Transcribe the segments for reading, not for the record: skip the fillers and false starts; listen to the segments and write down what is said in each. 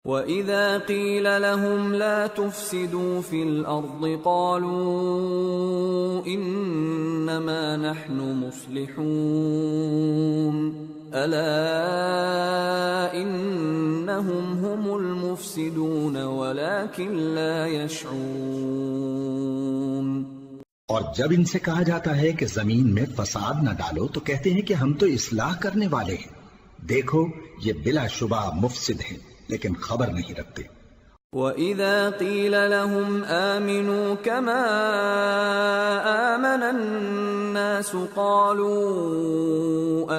وَإِذَا قِيلَ لَهُمْ لَا تُفْسِدُوا فِي الْأَرْضِ قَالُوا إِنَّمَا نَحْنُ مُصْلِحُونَ أَلَا إِنَّهُمْ هُمُ الْمُفْسِدُونَ وَلَكِنْ لَا يَشْعُرُونَ۔ اور جب ان سے کہا جاتا ہے کہ زمین میں فساد نہ ڈالو تو کہتے ہیں کہ ہم تو اصلاح کرنے والے ہیں، دیکھو یہ بلا شبہ مفسد ہیں لیکن خبر نہیں رکھتے۔ وَإِذَا قِيلَ لَهُمْ آمِنُوا كَمَا آمَنَ النَّاسُ قَالُوا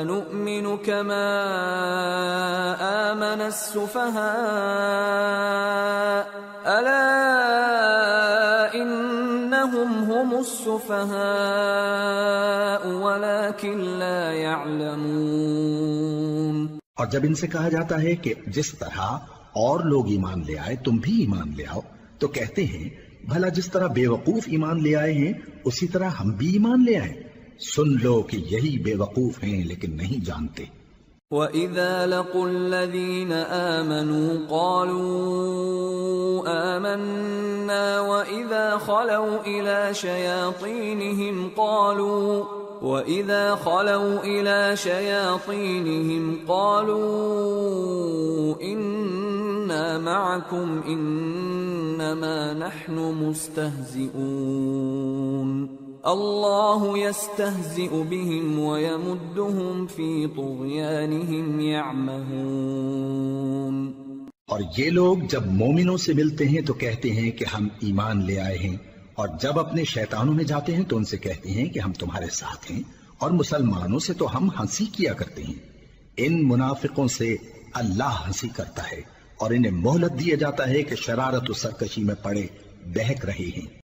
أَنُؤْمِنُ كَمَا آمَنَ السُّفَهَاءُ أَلَا إِنَّهُمْ هُمُ السُّفَهَاءُ وَلَكِنْ لَا يَعْلَمُونَ۔ اور جب ان سے کہا جاتا ہے کہ جس طرح اور لوگ ایمان لے آئے تم بھی ایمان لے آؤ تو کہتے ہیں بھلا جس طرح بے وقوف ایمان لے آئے ہیں اسی طرح ہم بھی ایمان لے آئیں، سن لو کہ یہی بے وقوف ہیں لیکن نہیں جانتے۔ وَإِذَا لَقُوا الَّذِينَ آمَنُوا قَالُوا آمَنَّا وَإِذَا خَلَوْا إِلَى شَيَاطِينِهِمْ قَالُوا إِنَّا مَعَكُمْ إِنَّمَا نَحْنُ مُسْتَهْزِئُونَ اللَّهُ يَسْتَهْزِئُ بِهِمْ وَيَمُدُّهُمْ فِي طُغْيَانِهِمْ يَعْمَهُونَ۔ اور یہ لوگ جب مومنوں سے ملتے ہیں تو کہتے ہیں کہ ہم ایمان لے آئے ہیں، اور جب اپنے شیطانوں میں جاتے ہیں تو ان سے کہتے ہیں کہ ہم تمہارے ساتھ ہیں، اور مسلمانوں سے تو ہم ہنسی کیا کرتے ہیں۔ ان منافقوں سے اللہ ہنسی کرتا ہے اور انہیں مہلت دیا جاتا ہے کہ شرارت و سرکشی میں پڑے بہک رہے ہیں۔